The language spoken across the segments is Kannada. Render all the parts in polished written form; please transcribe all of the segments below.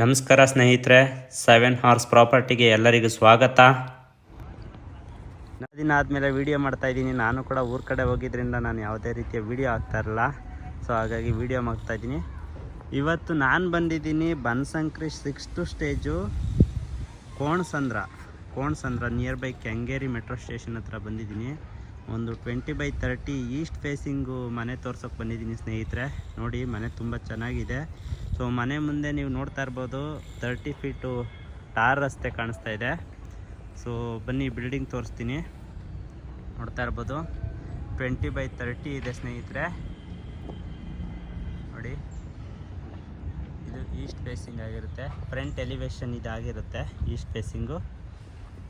ನಮಸ್ಕಾರ ಸ್ನೇಹಿತರೆ, 7 ಹಾರ್ಸ್ ಪ್ರಾಪರ್ಟಿಗೆ ಎಲ್ಲರಿಗೂ ಸ್ವಾಗತ. ದಿನ ಆದಮೇಲೆ ವೀಡಿಯೋ ಮಾಡ್ತಾಯಿದ್ದೀನಿ. ನಾನು ಕೂಡ ಊರ ಕಡೆ ಹೋಗಿದ್ದರಿಂದ ನಾನು ಯಾವುದೇ ರೀತಿಯ ವೀಡಿಯೋ ಆಗ್ತಾಯಿರಲ್ಲ. ಸೊ ಹಾಗಾಗಿ ವೀಡಿಯೋ ಮಾಡ್ತಾಯಿದ್ದೀನಿ. ಇವತ್ತು ನಾನು ಬಂದಿದ್ದೀನಿ Banashankari 6th stage Konasandra near by Kengeri metro station ಹತ್ರ ಬಂದಿದ್ದೀನಿ. ಒಂದು 20x30 ಈಸ್ಟ್ ಫೇಸಿಂಗು ಮನೆ ತೋರ್ಸೋಕೆ ಬಂದಿದ್ದೀನಿ ಸ್ನೇಹಿತರೆ. ನೋಡಿ, ಮನೆ ತುಂಬ ಚೆನ್ನಾಗಿದೆ. ಸೊ ಮನೆ ಮುಂದೆ ನೀವು ನೋಡ್ತಾ ಇರ್ಬೋದು 30 ಫೀಟು ಟಾರ್ ರಸ್ತೆ ಕಾಣಿಸ್ತಾ ಇದೆ. ಸೊ ಬನ್ನಿ ಬಿಲ್ಡಿಂಗ್ ತೋರಿಸ್ತೀನಿ. ನೋಡ್ತಾ ಇರ್ಬೋದು 20x30 ಇದೆ ಸ್ನೇಹಿತರೆ. ನೋಡಿ, ಇದು ಈಸ್ಟ್ ಫೇಸಿಂಗ್ ಆಗಿರುತ್ತೆ. ಫ್ರಂಟ್ ಎಲಿವೇಶನ್ ಇದಾಗಿರುತ್ತೆ. ಈಸ್ಟ್ ಫೇಸಿಂಗು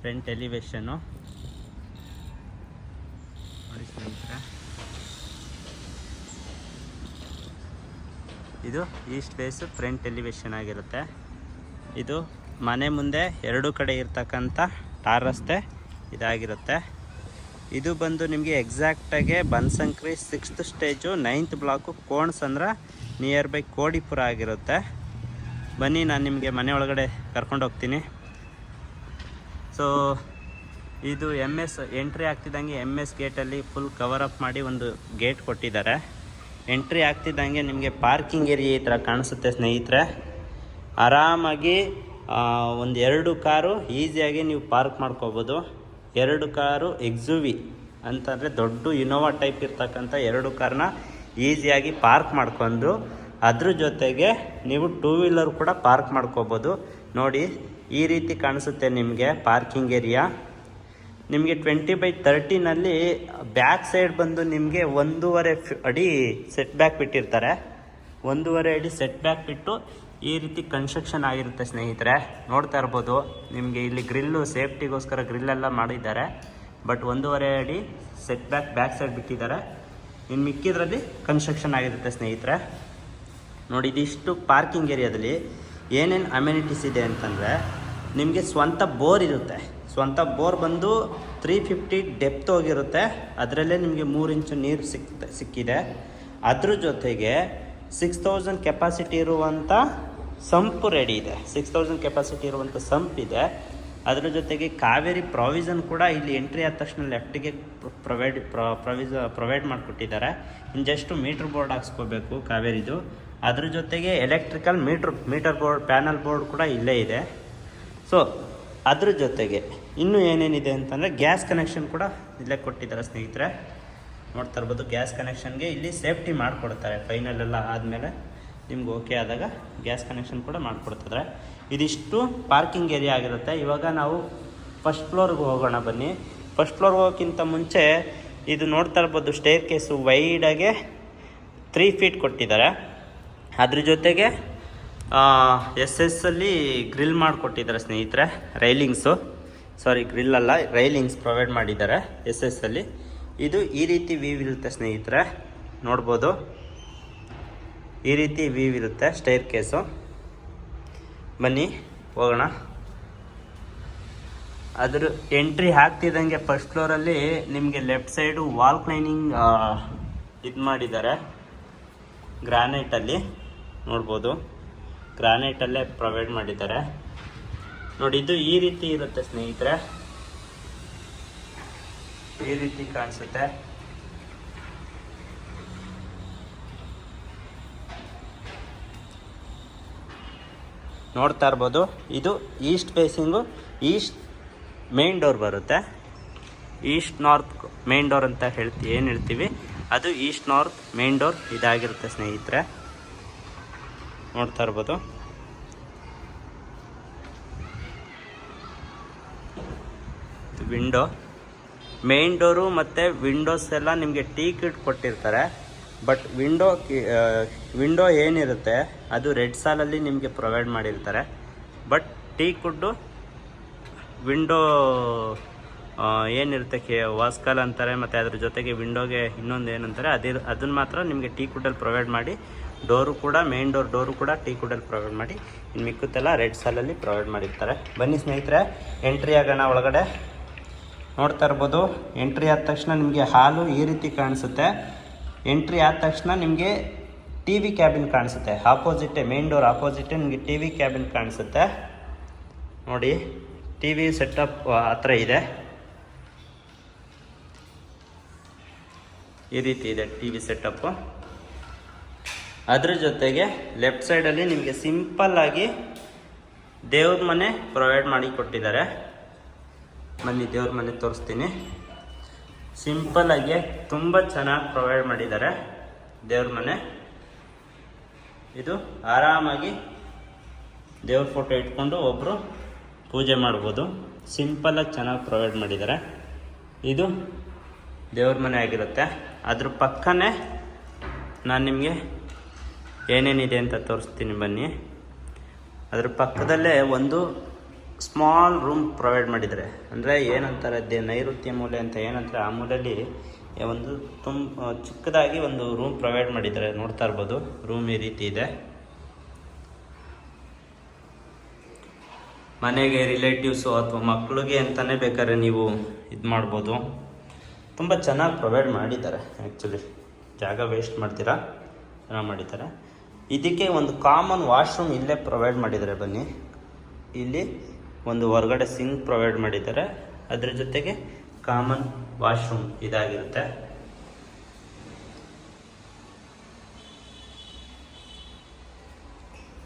ಫ್ರಂಟ್ ಎಲಿವೇಶನ್ನು ನೋಡಿ ಸ್ನೇಹಿತರೆ. ಇದು ಈಸ್ಟ್ ಫೇಸು ಫ್ರಂಟ್ ಎಲಿವೇಶನ್ ಆಗಿರುತ್ತೆ. ಇದು ಮನೆ ಮುಂದೆ ಎರಡು ಕಡೆ ಇರ್ತಕ್ಕಂಥ ಟಾರ್ ರಸ್ತೆ ಇದಾಗಿರುತ್ತೆ. ಇದು ಬಂದು ನಿಮಗೆ ಎಕ್ಸಾಕ್ಟಾಗಿ Banashankari 6th stage 9th block Konasandra near by Kodipura ಆಗಿರುತ್ತೆ. ಬನ್ನಿ, ನಾನು ನಿಮಗೆ ಮನೆ ಒಳಗಡೆ ಕರ್ಕೊಂಡು ಹೋಗ್ತೀನಿ. ಸೊ ಇದು ಎಂಟ್ರಿ ಆಗ್ತಿದ್ದಂಗೆ MS ಗೇಟಲ್ಲಿ ಫುಲ್ ಕವರ್ ಅಪ್ ಮಾಡಿ ಒಂದು ಗೇಟ್ ಕೊಟ್ಟಿದ್ದಾರೆ. ಎಂಟ್ರಿ ಆಗ್ತಿದ್ದಂಗೆ ನಿಮಗೆ ಪಾರ್ಕಿಂಗ್ ಏರಿಯಾ ಈ ಥರ ಕಾಣಿಸುತ್ತೆ ಸ್ನೇಹಿತರೆ. ಆರಾಮಾಗಿ ಒಂದು 2 ಕಾರು ಈಸಿಯಾಗಿ ನೀವು ಪಾರ್ಕ್ ಮಾಡ್ಕೋಬೋದು. 2 ಕಾರು XUV ಅಂತಂದರೆ ದೊಡ್ಡ ಇನೋವಾ ಟೈಪ್ ಇರ್ತಕ್ಕಂಥ 2 ಕಾರ್ನ ಈಸಿಯಾಗಿ ಪಾರ್ಕ್ ಮಾಡ್ಕೊಂಡು ಅದ್ರ ಜೊತೆಗೆ ನೀವು 2 ವೀಲರ್ ಕೂಡ ಪಾರ್ಕ್ ಮಾಡ್ಕೋಬೋದು. ನೋಡಿ, ಈ ರೀತಿ ಕಾಣಿಸುತ್ತೆ ನಿಮಗೆ ಪಾರ್ಕಿಂಗ್ ಏರಿಯಾ. ನಿಮಗೆ 20x30ನಲ್ಲಿ ಬ್ಯಾಕ್ ಸೈಡ್ ಬಂದು ನಿಮಗೆ 1.5 ಅಡಿ ಸೆಟ್ ಬ್ಯಾಕ್ ಬಿಟ್ಟಿರ್ತಾರೆ. 1.5 ಅಡಿ ಸೆಟ್ ಬ್ಯಾಕ್ ಬಿಟ್ಟು ಈ ರೀತಿ ಕನ್ಸ್ಟ್ರಕ್ಷನ್ ಆಗಿರುತ್ತೆ ಸ್ನೇಹಿತರೆ. ನೋಡ್ತಾ ಇರ್ಬೋದು, ನಿಮಗೆ ಇಲ್ಲಿ ಗ್ರಿಲ್ಲು ಸೇಫ್ಟಿಗೋಸ್ಕರ ಗ್ರಿಲ್ಲೆಲ್ಲ ಮಾಡಿದ್ದಾರೆ. ಬಟ್ 1.5 ಅಡಿ ಸೆಟ್ ಬ್ಯಾಕ್ ಸೈಡ್ ಬಿಟ್ಟಿದ್ದಾರೆ. ಇನ್ನು ಮಿಕ್ಕಿದ್ರಲ್ಲಿ ಕನ್ಸ್ಟ್ರಕ್ಷನ್ ಆಗಿರುತ್ತೆ ಸ್ನೇಹಿತರೆ. ನೋಡಿ, ಇದಿಷ್ಟು ಪಾರ್ಕಿಂಗ್ ಏರಿಯಾದಲ್ಲಿ ಏನೇನು ಅಮ್ಯುನಿಟೀಸ್ ಇದೆ ಅಂತಂದರೆ, ನಿಮಗೆ ಸ್ವಂತ ಬೋರ್ ಇರುತ್ತೆ. ಸ್ವಂತ ಬೋರ್ ಬಂದು 350 ಡೆಪ್ತ್ ಹೋಗಿರುತ್ತೆ. ಅದರಲ್ಲೇ ನಿಮಗೆ 3 ಇಂಚು ನೀರು ಸಿಕ್ಕಿದೆ. ಅದ್ರ ಜೊತೆಗೆ 6000 ಕೆಪಾಸಿಟಿ ಇರುವಂಥ ಸಂಪು ರೆಡಿ ಇದೆ. 6000 ಕೆಪಾಸಿಟಿ ಇರುವಂಥ ಸಂಪ್ ಇದೆ. ಅದರ ಜೊತೆಗೆ ಕಾವೇರಿ ಪ್ರಾವಿಷನ್ ಕೂಡ ಇಲ್ಲಿ ಎಂಟ್ರಿ ಆದ ತಕ್ಷಣ ಲೆಫ್ಟಿಗೆ ಪ್ರೊವೈಡ್ ಮಾಡಿಕೊಟ್ಟಿದ್ದಾರೆ. ಇನ್ನು ಜಸ್ಟ್ ಮೀಟ್ರ್ ಬೋರ್ಡ್ ಹಾಕ್ಸ್ಕೋಬೇಕು ಕಾವೇರಿದು. ಅದ್ರ ಜೊತೆಗೆ electrical meter board, panel board ಕೂಡ ಇಲ್ಲೇ ಇದೆ. ಸೊ ಅದ್ರ ಜೊತೆಗೆ ಇನ್ನೂ ಏನೇನಿದೆ ಅಂತಂದರೆ ಗ್ಯಾಸ್ ಕನೆಕ್ಷನ್ ಕೂಡ ಇಲ್ಲೇ ಕೊಟ್ಟಿದ್ದಾರೆ ಸ್ನೇಹಿತರೆ. ನೋಡ್ತಾ ಇರ್ಬೋದು, ಗ್ಯಾಸ್ ಕನೆಕ್ಷನ್ಗೆ ಇಲ್ಲಿ ಸೇಫ್ಟಿ ಮಾಡಿಕೊಡ್ತಾರೆ. ಫೈನಲ್ ಎಲ್ಲ ಆದಮೇಲೆ ನಿಮ್ಗೆ ಓಕೆ ಆದಾಗ ಗ್ಯಾಸ್ ಕನೆಕ್ಷನ್ ಕೂಡ ಮಾಡಿಕೊಡ್ತಿದ್ದಾರೆ. ಇದಿಷ್ಟು ಪಾರ್ಕಿಂಗ್ ಏರಿಯಾ ಆಗಿರುತ್ತೆ. ಇವಾಗ ನಾವು ಫಸ್ಟ್ ಫ್ಲೋರ್ಗೆ ಹೋಗೋಣ ಬನ್ನಿ. ಫಸ್ಟ್ ಫ್ಲೋರ್ ಹೋಗೋಕ್ಕಿಂತ ಮುಂಚೆ ಇದು ನೋಡ್ತಾ ಇರ್ಬೋದು, ಸ್ಟೇರ್ ಕೇಸು ವೈಡಾಗೆ 3 ಫೀಟ್ ಕೊಟ್ಟಿದ್ದಾರೆ. ಅದ್ರ ಜೊತೆಗೆ SS ಅಲ್ಲಿ ಗ್ರಿಲ್ ಮಾಡಿಕೊಟ್ಟಿದ್ದಾರೆ ಸ್ನೇಹಿತರೆ. ರೈಲಿಂಗ್ಸ್ ಪ್ರೊವೈಡ್ ಮಾಡಿದ್ದಾರೆ SS ಅಲ್ಲಿ. ಇದು ಈ ರೀತಿ ವ್ಯೂ ಇರುತ್ತೆ ಸ್ನೇಹಿತರೆ. ನೋಡ್ಬೋದು, ಈ ರೀತಿ ವ್ಯೂ ಇರುತ್ತೆ ಸ್ಟೇರ್ ಕೇಸು. ಬನ್ನಿ ಹೋಗೋಣ. ಅದ್ರ ಎಂಟ್ರಿ ಆಗ್ತಿದ್ದಂಗೆ ಫಸ್ಟ್ ಫ್ಲೋರಲ್ಲಿ ನಿಮಗೆ ಲೆಫ್ಟ್ ಸೈಡು ವಾಲ್ ಕ್ಲೈನಿಂಗ್ ಇದು ಮಾಡಿದ್ದಾರೆ ಗ್ರಾನೈಟಲ್ಲಿ. ನೋಡ್ಬೋದು, ಗ್ರಾನೈಟಲ್ಲೇ ಪ್ರೊವೈಡ್ ಮಾಡಿದ್ದಾರೆ. ನೋಡಿ, ಇದು ಈ ರೀತಿ ಇರುತ್ತೆ ಸ್ನೇಹಿತರೆ. ಈ ರೀತಿ ಕಾಣಿಸುತ್ತೆ. ನೋಡ್ತಾ ಇರ್ಬೋದು, ಇದು East facing East main door ಬರುತ್ತೆ. ಈಸ್ಟ್ ನಾರ್ತ್ ಮೇನ್ ಡೋರ್ ಅಂತ ಏನು ಹೇಳ್ತೀವಿ, ಅದು ಈಸ್ಟ್ ನಾರ್ತ್ ಮೇನ್ ಡೋರ್ ಇದಾಗಿರುತ್ತೆ ಸ್ನೇಹಿತರೆ. ನೋಡ್ತಾ ಇರ್ಬೋದು. ವಿಂಡೋ, ಮೇನ್ ಡೋರು ಮತ್ತು ವಿಂಡೋಸ್ ಎಲ್ಲ ನಿಮಗೆ ಟೀಕ್ ಕೊಟ್ಟಿರ್ತಾರೆ. ಬಟ್ ವಿಂಡೋ ಏನಿರುತ್ತೆ ಅದು ರೆಡ್ ಸಾಲಲ್ಲಿ ನಿಮಗೆ ಪ್ರೊವೈಡ್ ಮಾಡಿರ್ತಾರೆ. ಬಟ್ ಟೀಕ್ವುಡ್ಡು ವಿಂಡೋ ಏನಿರುತ್ತೆ ವಾಸ್ಕಾಲ್ ಅಂತಾರೆ. ಮತ್ತು ಅದ್ರ ಜೊತೆಗೆ ವಿಂಡೋಗೆ ಇನ್ನೊಂದು ಏನಂತಾರೆ ಅದನ್ನು ಮಾತ್ರ ನಿಮಗೆ ಟೀಕ್ವುಡ್ಡಲ್ಲಿ ಪ್ರೊವೈಡ್ ಮಾಡಿ, ಡೋರು ಕೂಡ ಮೇನ್ ಡೋರು ಕೂಡ ಟೀಕ್ವುಡ್ಡಲ್ಲಿ ಪ್ರೊವೈಡ್ ಮಾಡಿ, ಇನ್ನು ಮಿಕ್ಕುತ್ತೆಲ್ಲ ರೆಡ್ ಸಾಲಲ್ಲಿ ಪ್ರೊವೈಡ್ ಮಾಡಿರ್ತಾರೆ. ಬನ್ನಿ ಸ್ನೇಹಿತರೆ, ಎಂಟ್ರಿ ಆಗೋಣ ಒಳಗಡೆ. ನೋಡ್ತಾ ಇರ್ಬೋದು, ಎಂಟ್ರಿ ಆದ ತಕ್ಷಣ ನಿಮಗೆ ಹಾಲು ಈ ರೀತಿ ಕಾಣಿಸುತ್ತೆ. ಎಂಟ್ರಿ ಆದ ತಕ್ಷಣ ನಿಮಗೆ ಟಿ ವಿ ಕ್ಯಾಬಿನ್ ಕಾಣಿಸುತ್ತೆ. ಆಪೋಸಿಟೇ ಮೇನ್ ಡೋರ್ ಆಪೋಸಿಟೇ ನಿಮಗೆ ಟಿ ವಿ ಕ್ಯಾಬಿನ್ ಕಾಣಿಸುತ್ತೆ ನೋಡಿ. ಟಿ ವಿ ಸೆಟಪ್ ಹತ್ರ ಇದೆ, ಈ ರೀತಿ ಇದೆ ಟಿ ವಿ ಸೆಟಪ್ಪು. ಅದ್ರ ಜೊತೆಗೆ ಲೆಫ್ಟ್ ಸೈಡಲ್ಲಿ ನಿಮಗೆ ಸಿಂಪಲ್ಲಾಗಿ ದೇವ್ರ ಮನೆ ಪ್ರೊವೈಡ್ ಮಾಡಿ ಕೊಟ್ಟಿದ್ದಾರೆ. ಬನ್ನಿ ದೇವ್ರ ಮನೆ ತೋರಿಸ್ತೀನಿ. ಸಿಂಪಲ್ಲಾಗಿ ತುಂಬ ಚೆನ್ನಾಗಿ ಪ್ರೊವೈಡ್ ಮಾಡಿದ್ದಾರೆ ದೇವ್ರ ಮನೆ. ಇದು ಆರಾಮಾಗಿ ದೇವ್ರ ಫೋಟೋ ಇಟ್ಕೊಂಡು ಒಬ್ಬರು ಪೂಜೆ ಮಾಡ್ಬೋದು. ಸಿಂಪಲ್ಲಾಗಿ ಚೆನ್ನಾಗಿ ಪ್ರೊವೈಡ್ ಮಾಡಿದ್ದಾರೆ. ಇದು ದೇವ್ರ ಮನೆ ಆಗಿರುತ್ತೆ. ಅದ್ರ ಪಕ್ಕನೇ ನಾನು ನಿಮಗೆ ಏನೇನಿದೆ ಅಂತ ತೋರಿಸ್ತೀನಿ ಬನ್ನಿ. ಅದ್ರ ಪಕ್ಕದಲ್ಲೇ ಒಂದು ಸ್ಮಾಲ್ ರೂಮ್ ಪ್ರೊವೈಡ್ ಮಾಡಿದ್ದಾರೆ. ಅಂದರೆ ಏನಂತಾರೆ ನೈಋತ್ಯ ಮೂಲೆ ಅಂತ ಏನಂತಾರೆ, ಆ ಮೂಲೆಯಲ್ಲಿ ಒಂದು ಚಿಕ್ಕದಾಗಿ ಒಂದು ರೂಮ್ ಪ್ರೊವೈಡ್ ಮಾಡಿದ್ದಾರೆ. ನೋಡ್ತಾ ಇರ್ಬೋದು ರೂಮ್ ಈ ರೀತಿ ಇದೆ. ಮನೆಗೆ ರಿಲೇಟಿವ್ಸು ಅಥವಾ ಮಕ್ಕಳಿಗೆ ಅಂತಲೇ ಬೇಕಾದ್ರೆ ನೀವು ಇದು ಮಾಡ್ಬೋದು. ತುಂಬ ಚೆನ್ನಾಗಿ ಪ್ರೊವೈಡ್ ಮಾಡಿದ್ದಾರೆ. ಆ್ಯಕ್ಚುಲಿ ಜಾಗ ವೇಸ್ಟ್ ಮಾಡ್ತೀರಾ, ಚೆನ್ನಾಗಿ ಮಾಡಿದ್ದಾರೆ. ಇದಕ್ಕೆ ಒಂದು ಕಾಮನ್ ವಾಶ್ರೂಮ್ ಇಲ್ಲೇ ಪ್ರೊವೈಡ್ ಮಾಡಿದ್ದಾರೆ. ಬನ್ನಿ, ಇಲ್ಲಿ ಒಂದು ಹೊರಗಡೆ ಸಿಂಕ್ ಪ್ರೊವೈಡ್ ಮಾಡಿದ್ದಾರೆ. ಅದ್ರ ಜೊತೆಗೆ ಕಾಮನ್ ವಾಶ್ರೂಮ್ ಇದಾಗಿರುತ್ತೆ.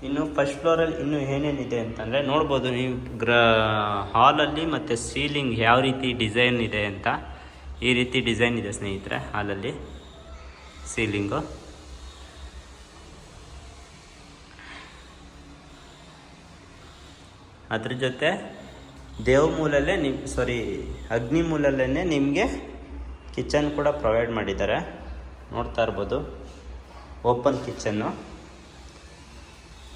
ಇನ್ನು ಫಸ್ಟ್ ಫ್ಲೋರಲ್ಲಿ ಇನ್ನೂ ಏನೇನಿದೆ ಅಂತಂದರೆ ನೋಡ್ಬೋದು ನೀವು. ಹಾಲಲ್ಲಿ ಮತ್ತು ಸೀಲಿಂಗ್ ಯಾವ ರೀತಿ ಡಿಸೈನ್ ಇದೆ ಅಂತ. ಈ ರೀತಿ ಡಿಸೈನ್ ಇದೆ ಸ್ನೇಹಿತರೆ ಹಾಲಲ್ಲಿ ಸೀಲಿಂಗು. ಅದ್ರ ಜೊತೆ ದೇವ್ ಮೂಲಲ್ಲೇ ಅಗ್ನಿ ಮೂಲಲ್ಲೇ ನಿಮಗೆ ಕಿಚನ್ ಕೂಡ ಪ್ರೊವೈಡ್ ಮಾಡಿದ್ದಾರೆ. ನೋಡ್ತಾ ಇರ್ಬೋದು ಓಪನ್ ಕಿಚನ್ನು.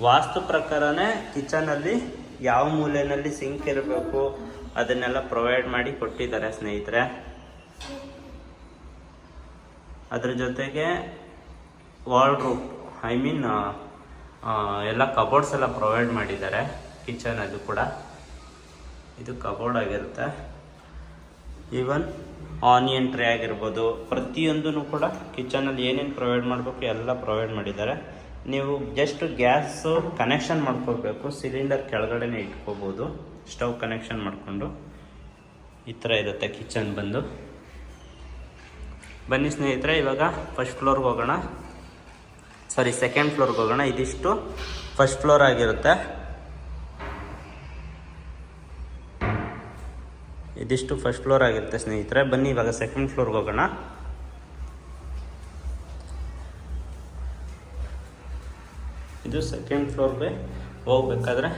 ವಾಸ್ತು ಪ್ರಕಾರನೇ ಕಿಚನಲ್ಲಿ ಯಾವ ಮೂಲೆಯಲ್ಲಿ ಸಿಂಕ್ ಇರಬೇಕು ಅದನ್ನೆಲ್ಲ ಪ್ರೊವೈಡ್ ಮಾಡಿ ಕೊಟ್ಟಿದ್ದಾರೆ ಸ್ನೇಹಿತರೆ. ಅದ್ರ ಜೊತೆಗೆ ವಾರ್ಡ್ರೋಬ್ ಎಲ್ಲ ಕಬೋರ್ಡ್ಸ್ ಎಲ್ಲ ಪ್ರೊವೈಡ್ ಮಾಡಿದ್ದಾರೆ ಕಿಚನ್. ಅದು ಕೂಡ ಇದು ಕಬೋರ್ಡ್ ಆಗಿರುತ್ತೆ. ಈವನ್ ಆನಿಯನ್ ಟ್ರೇ ಆಗಿರ್ಬೋದು, ಪ್ರತಿಯೊಂದೂ ಕೂಡ ಕಿಚನಲ್ಲಿ ಏನೇನು ಪ್ರೊವೈಡ್ ಮಾಡಬೇಕು ಎಲ್ಲ ಪ್ರೊವೈಡ್ ಮಾಡಿದ್ದಾರೆ. ನೀವು ಜಸ್ಟ್ ಗ್ಯಾಸು ಕನೆಕ್ಷನ್ ಮಾಡ್ಕೋಬೇಕು. ಸಿಲಿಂಡರ್ ಕೆಳಗಡೆನೇ ಇಟ್ಕೋಬೋದು. ಸ್ಟವ್ ಕನೆಕ್ಷನ್ ಮಾಡಿಕೊಂಡು ಈ ಥರ ಇರುತ್ತೆ ಕಿಚನ್ ಬಂದು. ಬನ್ನಿ ಸ್ನೇಹಿತರೆ, ಇವಾಗ ಫಸ್ಟ್ ಫ್ಲೋರ್ಗೆ ಹೋಗೋಣ. ಸೆಕೆಂಡ್ ಫ್ಲೋರ್ಗೆ ಹೋಗೋಣ. ಇದಿಷ್ಟು ಫಸ್ಟ್ ಫ್ಲೋರ್ ಆಗಿರುತ್ತೆ. ಇದಿಷ್ಟು ಫಸ್ಟ್ ಫ್ಲೋರ್ ಆಗಿರುತ್ತೆ ಸ್ನೇಹಿತರೆ. ಬನ್ನಿ ಇವಾಗ ಸೆಕೆಂಡ್ ಫ್ಲೋರ್ಗೆ ಹೋಗೋಣ. ಇದು ಸೆಕೆಂಡ್ ಫ್ಲೋರ್ಗೆ ಹೋಗ್ಬೇಕಾದ್ರೆ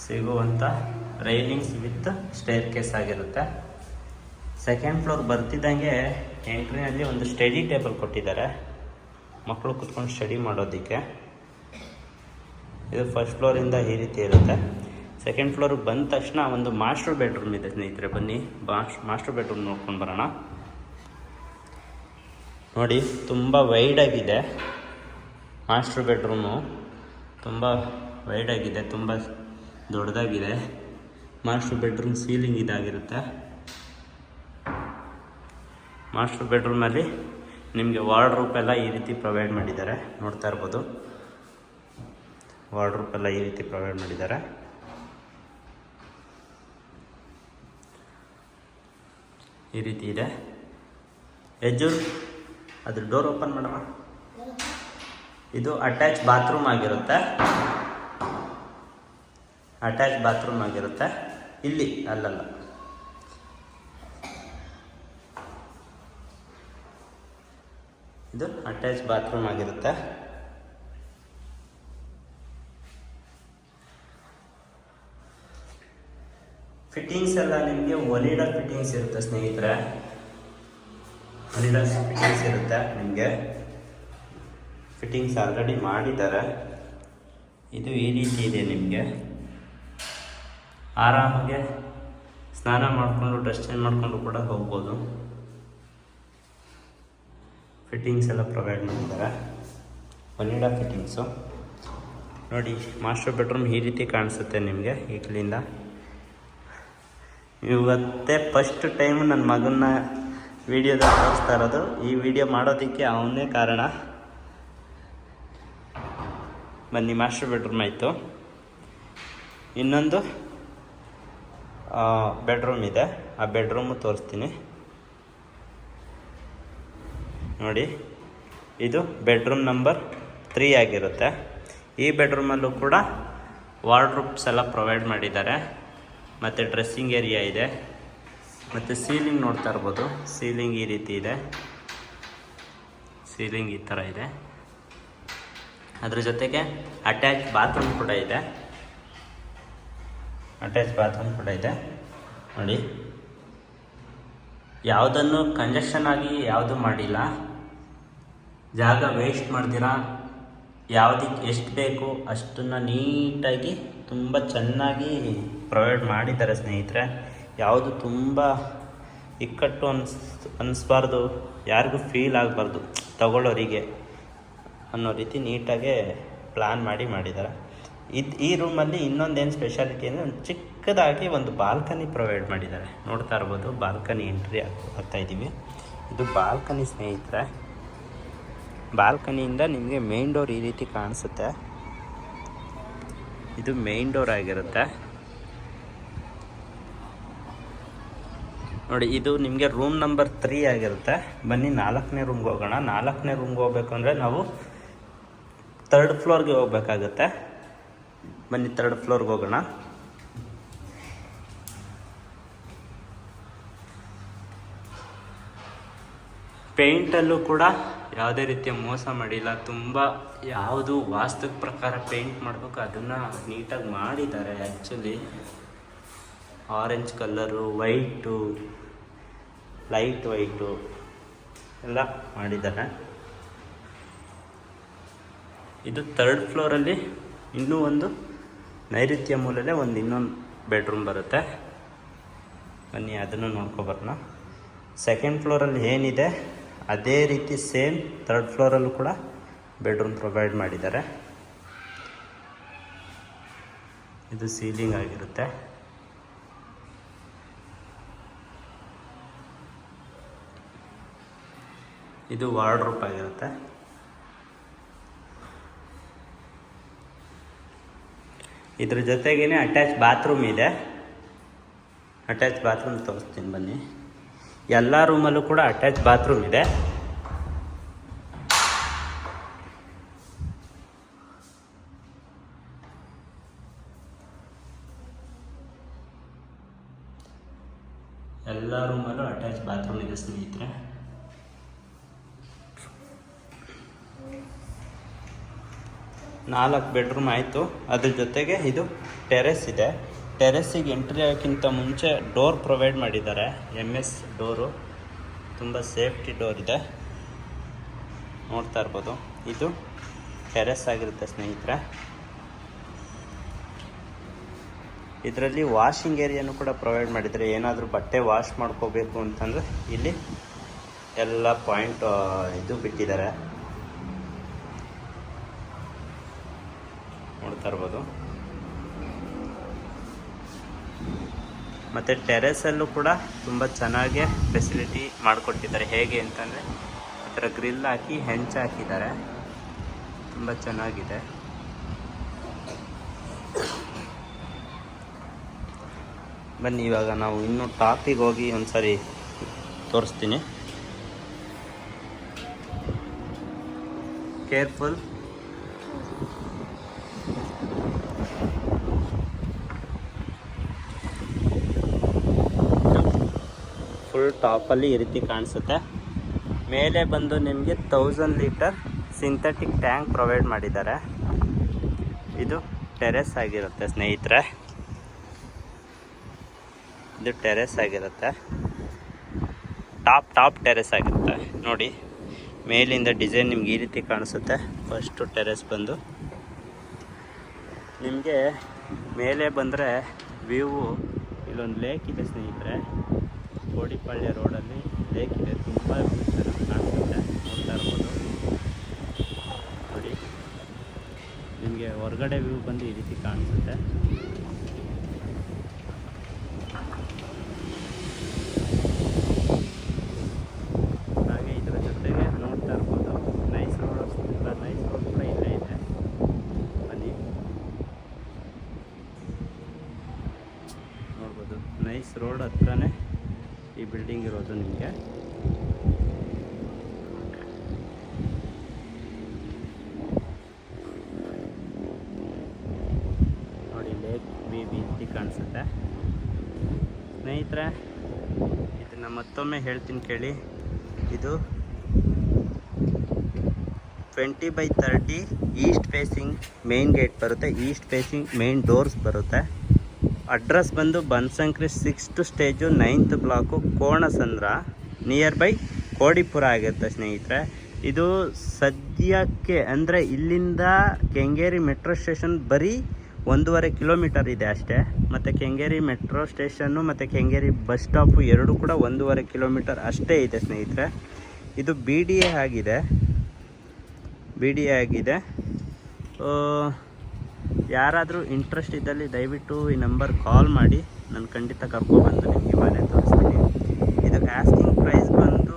ಸಿಗುವಂಥ ರೈಲಿಂಗ್ಸ್ ವಿತ್ ಸ್ಟೇರ್ ಕೇಸ್ ಆಗಿರುತ್ತೆ. ಸೆಕೆಂಡ್ ಫ್ಲೋರ್ ಬರ್ತಿದ್ದಂಗೆ ಎಂಟ್ರಿನಲ್ಲಿ ಒಂದು ಸ್ಟಡಿ ಟೇಬಲ್ ಕೊಟ್ಟಿದ್ದಾರೆ, ಮಕ್ಕಳು ಕುತ್ಕೊಂಡು ಸ್ಟಡಿ ಮಾಡೋದಕ್ಕೆ. ಇದು ಫಸ್ಟ್ ಫ್ಲೋರಿಂದ ಈ ರೀತಿ ಇರುತ್ತೆ. ಸೆಕೆಂಡ್ ಫ್ಲೋರಿಗೆ ಬಂದ ತಕ್ಷಣ ಒಂದು ಮಾಸ್ಟರ್ ಬೆಡ್ರೂಮ್ ಇದೆ ಸ್ನೇಹಿತರೆ. ಬನ್ನಿ ಮಾಸ್ಟರ್ ಬೆಡ್ರೂಮ್ ನೋಡ್ಕೊಂಡು ಬರೋಣ. ನೋಡಿ, ತುಂಬ ವೈಡಾಗಿದೆ ಮಾಸ್ಟರ್ ಬೆಡ್ರೂಮು. ತುಂಬ ವೈಡಾಗಿದೆ, ತುಂಬ ದೊಡ್ಡದಾಗಿದೆ. ಮಾಸ್ಟರ್ ಬೆಡ್ರೂಮ್ ಸೀಲಿಂಗ್ ಇದಾಗಿರುತ್ತೆ. ಮಾಸ್ಟರ್ ಬೆಡ್ರೂಮಲ್ಲಿ ನಿಮಗೆ ವಾರ್ಡ್ರೋಬ್ ಎಲ್ಲ ಈ ರೀತಿ ಪ್ರೊವೈಡ್ ಮಾಡಿದ್ದಾರೆ. ನೋಡ್ತಾ ಇರ್ಬೋದು ವಾರ್ಡ್ರೋಬ್ ಎಲ್ಲ ಈ ರೀತಿ ಪ್ರೊವೈಡ್ ಮಾಡಿದ್ದಾರೆ. ಈ ರೀತಿ ಇದೆ. ಎಜ್ಜು ಅದ್ರ ಡೋರ್ ಓಪನ್ ಮಾಡೋಣ. ಇದು ಅಟ್ಯಾಚ್ ಬಾತ್ರೂಮ್ ಆಗಿರುತ್ತೆ. ಅಟ್ಯಾಚ್ ಬಾತ್ರೂಮ್ ಆಗಿರುತ್ತೆ. ಇಲ್ಲಿ ಅಲ್ಲಲ್ಲ, ಇದು ಅಟ್ಯಾಚ್ ಬಾತ್ರೂಮ್ ಆಗಿರುತ್ತೆ. ಫಿಟ್ಟಿಂಗ್ಸ್ ಎಲ್ಲ ನಿಮಗೆ ಒಲಿಡಾ ಫಿಟ್ಟಿಂಗ್ಸ್ ಇರುತ್ತೆ ಸ್ನೇಹಿತರೆ. ಒಲಿಡಾ ಫಿಟ್ಟಿಂಗ್ಸ್ ಇರುತ್ತೆ ನಿಮಗೆ. ಫಿಟ್ಟಿಂಗ್ಸ್ ಆಲ್ರೆಡಿ ಮಾಡಿದ್ದಾರೆ. ಇದು ಈ ರೀತಿ ಇದೆ. ನಿಮಗೆ ಆರಾಮಾಗೆ ಸ್ನಾನ ಮಾಡಿಕೊಂಡು ಡ್ರೆಸ್ ಚೇಂಜ್ ಮಾಡಿಕೊಂಡು ಕೂಡ ಹೋಗ್ಬೋದು. ಫಿಟ್ಟಿಂಗ್ಸ್ ಎಲ್ಲ ಪ್ರೊವೈಡ್ ಮಾಡಿದ್ದಾರೆ, ಒನಿಡಾ ಫಿಟ್ಟಿಂಗ್ಸು. ನೋಡಿ, ಮಾಸ್ಟರ್ ಬೆಡ್ರೂಮ್ ಈ ರೀತಿ ಕಾಣಿಸುತ್ತೆ ನಿಮಗೆ ಈಗಲಿಂದ. ಇವತ್ತೇ ಫಸ್ಟ್ ಟೈಮ್ ನನ್ನ ಮಗನ್ನ ವೀಡಿಯೋದಲ್ಲಿ ತೋರಿಸ್ತಾ ಇರೋದು. ಈ ವಿಡಿಯೋ ಮಾಡೋದಕ್ಕೆ ಅವನೇ ಕಾರಣ. ಬನ್ನಿ, ಮಾಸ್ಟರ್ ಬೆಡ್ರೂಮ್ ಆಯಿತು. ಇನ್ನೊಂದು ಬೆಡ್ರೂಮ್ ಇದೆ, ಆ ಬೆಡ್ರೂಮು ತೋರಿಸ್ತೀನಿ ನೋಡಿ. ಇದು ಬೆಡ್ರೂಮ್ ನಂಬರ್ 3 ಆಗಿರುತ್ತೆ. ಈ ಬೆಡ್ರೂಮಲ್ಲೂ ಕೂಡ ವಾರ್ಡ್ರೂಬ್ಸ್ ಎಲ್ಲ ಪ್ರೊವೈಡ್ ಮಾಡಿದ್ದಾರೆ, ಮತ್ತು ಡ್ರೆಸ್ಸಿಂಗ್ ಏರಿಯಾ ಇದೆ, ಮತ್ತು ಸೀಲಿಂಗ್ ನೋಡ್ತಾ ಇರ್ಬೋದು. ಸೀಲಿಂಗ್ ಈ ರೀತಿ ಇದೆ, ಸೀಲಿಂಗ್ ಈ ಥರ ಇದೆ. ಅದ್ರ ಜೊತೆಗೆ ಅಟ್ಯಾಚ್ ಬಾತ್ರೂಮ್ ಕೂಡ ಇದೆ, ಅಟ್ಯಾಚ್ ಬಾತ್ರೂಮ್ ಕೂಡ ಇದೆ ನೋಡಿ. ಯಾವುದನ್ನು ಕಂಜೆಷನ್ ಆಗಿ ಯಾವುದು ಮಾಡಿಲ್ಲ, ಜಾಗ ವೇಸ್ಟ್ ಮಾಡ್ದಿರಾ ಯಾವುದಕ್ಕೆ ಎಷ್ಟು ಬೇಕು ಅಷ್ಟನ್ನು ನೀಟಾಗಿ ತುಂಬ ಚೆನ್ನಾಗಿ ಪ್ರೊವೈಡ್ ಮಾಡಿದ್ದಾರೆ ಸ್ನೇಹಿತರೆ. ಯಾವುದು ತುಂಬ ಇಕ್ಕಟ್ಟು ಅನ್ನಿಸ್ಬಾರ್ದು, ಯಾರಿಗೂ ಫೀಲ್ ಆಗಬಾರ್ದು ತಗೊಳ್ಳೋರಿಗೆ ಅನ್ನೋ ರೀತಿ ನೀಟಾಗೆ ಪ್ಲ್ಯಾನ್ ಮಾಡಿದ್ದಾರೆ. ಈ ರೂಮಲ್ಲಿ ಇನ್ನೊಂದೇನು ಸ್ಪೆಷಾಲಿಟಿ ಅಂದರೆ ಒಂದು ಚಿಕ್ಕದಾಗಿ ಒಂದು ಬಾಲ್ಕನಿ ಪ್ರೊವೈಡ್ ಮಾಡಿದ್ದಾರೆ, ನೋಡ್ತಾ ಇರ್ಬೋದು. ಬಾಲ್ಕನಿ ಎಂಟ್ರಿ ಆಗ್ತಾ ಇದ್ದೀವಿ. ಇದು ಬಾಲ್ಕನಿ ಸ್ನೇಹಿತರೆ. ಬಾಲ್ಕನಿಯಿಂದ ನಿಮಗೆ ಮೇನ್ ಡೋರ್ ಈ ರೀತಿ ಕಾಣಿಸುತ್ತೆ. ಇದು ಮೇನ್ ಡೋರ್ ಆಗಿರುತ್ತೆ ನೋಡಿ. ಇದು ನಿಮಗೆ ರೂಮ್ ನಂಬರ್ 3 ಆಗಿರುತ್ತೆ. ಬನ್ನಿ 4ನೇ ರೂಮ್ಗೆ ಹೋಗೋಣ. 4ನೇ ರೂಮ್ಗೆ ಹೋಗ್ಬೇಕು ಅಂದರೆ ನಾವು 3rd ಫ್ಲೋರ್ಗೆ ಹೋಗ್ಬೇಕಾಗತ್ತೆ. ಬನ್ನಿ 3rd ಫ್ಲೋರ್ಗೆ ಹೋಗೋಣ. ಪೇಂಟಲ್ಲೂ ಕೂಡ ಯಾವುದೇ ರೀತಿಯ ಮೋಸ ಮಾಡಿಲ್ಲ. ತುಂಬ ಯಾವುದು ವಾಸ್ತು ಪ್ರಕಾರ ಪೇಂಟ್ ಮಾಡಬೇಕು ಅದನ್ನು ನೀಟಾಗಿ ಮಾಡಿದ್ದಾರೆ. Actually orange colour, white, light white ಎಲ್ಲ ಮಾಡಿದ್ದಾರೆ. ಇದು 3rd ಫ್ಲೋರಲ್ಲಿ ಇನ್ನೂ ಒಂದು ನೈಋತ್ಯ ಮೂಲಲ್ಲೇ ಇನ್ನೊಂದು ಬೆಡ್ರೂಮ್ ಬರುತ್ತೆ. ಬನ್ನಿ ಅದನ್ನು ನೋಡ್ಕೊಬರೋಣ. 2nd ಫ್ಲೋರಲ್ಲಿ ಏನಿದೆ ಅದೇ ರೀತಿ ಸೇಮ್ 3rd ಫ್ಲೋರಲ್ಲೂ ಕೂಡ ಬೆಡ್ರೂಮ್ ಪ್ರೊವೈಡ್ ಮಾಡಿದ್ದಾರೆ. ಇದು ಸೀಲಿಂಗ್ ಆಗಿರುತ್ತೆ. ಇದು ವಾರ್ಡ್ರೋಬ್ ಆಗಿರುತ್ತೆ. ಇದ್ರ ಜೊತೆಗೇನೆ ಅಟ್ಯಾಚ್ ಬಾತ್ರೂಮ್ ಇದೆ. ಅಟ್ಯಾಚ್ ಬಾತ್ರೂಮ್ ತೋರಿಸ್ತೀನಿ ಬನ್ನಿ. ಎಲ್ಲ ರೂಮಲ್ಲೂ ಕೂಡ ಅಟ್ಯಾಚ್ ಬಾತ್ರೂಮ್ ಇದೆ. ಎಲ್ಲ ರೂಮಲ್ಲೂ ಅಟ್ಯಾಚ್ ಬಾತ್ರೂಮ್ ಇದೆ ಸ್ನೇಹಿತರೆ. ನಾಲ್ಕು ಬೆಡ್ರೂಮ್ ಆಯಿತು. ಅದ್ರ ಜೊತೆಗೆ ಇದು ಟೆರೆಸ್ ಇದೆ. ಟೆರೆಸ್ಸಿಗೆ ಎಂಟ್ರಿ ಆಗೋಕ್ಕಿಂತ ಮುಂಚೆ ಡೋರ್ ಪ್ರೊವೈಡ್ ಮಾಡಿದ್ದಾರೆ. MS ಡೋರು, ತುಂಬ ಸೇಫ್ಟಿ ಡೋರ್ ಇದೆ, ನೋಡ್ತಾ ಇರ್ಬೋದು. ಇದು ಟೆರೆಸ್ ಆಗಿರುತ್ತೆ ಸ್ನೇಹಿತರೆ. ಇದರಲ್ಲಿ ವಾಷಿಂಗ್ ಏರಿಯಾನು ಕೂಡ ಪ್ರೊವೈಡ್ ಮಾಡಿದ್ದಾರೆ. ಏನಾದರೂ ಬಟ್ಟೆ ವಾಶ್ ಮಾಡ್ಕೋಬೇಕು ಅಂತಂದರೆ ಇಲ್ಲಿ ಎಲ್ಲ ಪಾಯಿಂಟ್ ಇದು ಬಿಟ್ಟಿದ್ದಾರೆ, ನೋಡ್ತಾ ಇರ್ಬೋದು. ಮತ್ತು ಟೆರೆಸಲ್ಲೂ ಕೂಡ ತುಂಬ ಚೆನ್ನಾಗಿ ಫೆಸಿಲಿಟಿ ಮಾಡಿಕೊಟ್ಟಿದ್ದಾರೆ. ಹೇಗೆ ಅಂತಂದರೆ ಈ ಥರ ಗ್ರಿಲ್ ಹಾಕಿ ಹೆಂಚು ಹಾಕಿದ್ದಾರೆ, ತುಂಬ ಚೆನ್ನಾಗಿದೆ. ಬನ್ನಿ ಇವಾಗ ನಾವು ಇನ್ನೂ ಟಾಪಿಗೆ ಹೋಗಿ ಒಂದು ಸಾರಿ ತೋರಿಸ್ತೀನಿ. ಕೇರ್ಫುಲ್. ಫುಲ್ ಟಾಪಲ್ಲಿ ಈ ರೀತಿ ಕಾಣಿಸುತ್ತೆ. ಮೇಲೆ ಬಂದು ನಿಮಗೆ 1000 ಲೀಟರ್ ಸಿಂಥೆಟಿಕ್ ಟ್ಯಾಂಕ್ ಪ್ರೊವೈಡ್ ಮಾಡಿದ್ದಾರೆ. ಇದು ಟೆರೆಸ್ ಆಗಿರುತ್ತೆ ಸ್ನೇಹಿತರೆ. ಇದು ಟೆರೆಸ್ ಆಗಿರುತ್ತೆ, ಟಾಪ್ ಟೆರೆಸ್ ಆಗಿರುತ್ತೆ ನೋಡಿ. ಮೇಲಿಂದ ಡಿಸೈನ್ ನಿಮ್ಗೆ ಈ ರೀತಿ ಕಾಣಿಸುತ್ತೆ. ಫಸ್ಟು ಟೆರೆಸ್ ಬಂದು ನಿಮಗೆ ಮೇಲೆ ಬಂದರೆ ವ್ಯೂವು ಇಲ್ಲೊಂದು ಲೇಕ್ ಇದೆ ಸ್ನೇಹಿತರೆ. ಕೋಡಿಪಾಳ್ಯ ರೋಡಲ್ಲಿ ಲೇಕ್ ಇದೆ, ತುಂಬ ಚೆನ್ನಾಗಿ ಕಾಣಿಸುತ್ತೆ, ನೋಡ್ತಾ ಇರ್ಬೋದು ನೋಡಿ. ನಿಮಗೆ ಹೊರಗಡೆ ವ್ಯೂ ಬಂದು ಈ ರೀತಿ ಕಾಣಿಸುತ್ತೆ. ಹಾಗೆ ಇದರ ಜೊತೆಗೆ ನೋಡ್ತಾ ಇರ್ಬೋದು ನೈಸ್ ರೋಡ್ ಕೂಡ ಇಲ್ಲೇ ಇದೆ. ನೈಸ್ ರೋಡ್ ಹತ್ರನೇ ಈ ಬಿಲ್ಡಿಂಗ್ ಇರೋದು ನಿಮಗೆ. ನೋಡಿ ಲೇಕ್ ಬೀದಿ ಕಾಣಿಸುತ್ತೆ ಸ್ನೇಹಿತರೆ. ಇದನ್ನು ಮತ್ತೊಮ್ಮೆ ಹೇಳ್ತೀನಿ ಕೇಳಿ. ಇದು 20/30 ಈಸ್ಟ್ ಫೇಸಿಂಗ್ ಮೇನ್ ಗೇಟ್ ಬರುತ್ತೆ, ಈಸ್ಟ್ ಫೇಸಿಂಗ್ ಮೇನ್ ಡೋರ್ಸ್ ಬರುತ್ತೆ. ಅಡ್ರೆಸ್ ಬಂದು Banashankari 6th stage 9th block Konasandra, near by Kodipura ಆಗಿರುತ್ತೆ ಸ್ನೇಹಿತರೆ. ಇದು ಸದ್ಯಕ್ಕೆ ಅಂದರೆ ಇಲ್ಲಿಂದ ಕೆಂಗೇರಿ ಮೆಟ್ರೋ ಸ್ಟೇಷನ್ ಬರೀ 1.5 ಕಿಲೋಮೀಟರ್ ಇದೆ ಅಷ್ಟೇ. ಮತ್ತು ಕೆಂಗೇರಿ ಮೆಟ್ರೋ ಸ್ಟೇಷನ್ನು ಮತ್ತು ಕೆಂಗೇರಿ ಬಸ್ ಸ್ಟಾಪು ಎರಡೂ ಕೂಡ 1.5 ಕಿಲೋಮೀಟರ್ ಅಷ್ಟೇ ಇದೆ ಸ್ನೇಹಿತರೆ. ಇದು BDA ಆಗಿದೆ. ಯಾರಾದರೂ ಇಂಟ್ರೆಸ್ಟ್ ಇದ್ದಲ್ಲಿ ದಯವಿಟ್ಟು ಈ ನಂಬರ್ ಕಾಲ್ ಮಾಡಿ, ನಾನು ಖಂಡಿತ ಕರ್ಕೊಬಂದು ನಿಮಗೆ ಮನೆ ತೋರಿಸ್ತೀನಿ. ಇದು ಆಸ್ಕಿಂಗ್ ಪ್ರೈಸ್ ಬಂದು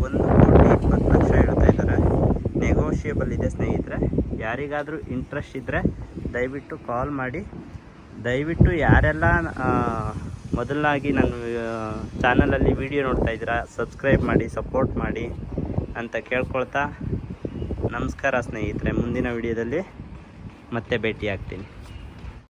1,20,00,000 ಹೇಳ್ತಾ ಇದ್ದಾರೆ. ನೆಗೋಷಿಯಬಲ್ ಇದೆ ಸ್ನೇಹಿತರೆ. ಯಾರಿಗಾದರೂ ಇಂಟ್ರೆಸ್ಟ್ ಇದ್ದರೆ ದಯವಿಟ್ಟು ಕಾಲ್ ಮಾಡಿ. ದಯವಿಟ್ಟು ಯಾರೆಲ್ಲ ಮೊದಲಾಗಿ ನನ್ನ ಚಾನಲಲ್ಲಿ ವಿಡಿಯೋ ನೋಡ್ತಾ ಇದ್ದೀರಾ ಸಬ್ಸ್ಕ್ರೈಬ್ ಮಾಡಿ, ಸಪೋರ್ಟ್ ಮಾಡಿ ಅಂತ ಕೇಳ್ಕೊಳ್ತಾ ನಮಸ್ಕಾರ ಸ್ನೇಹಿತರೆ. ಮುಂದಿನ ವಿಡಿಯೋದಲ್ಲಿ ಮತ್ತೆ ಭೇಟಿ ಆಗ್ತೀನಿ.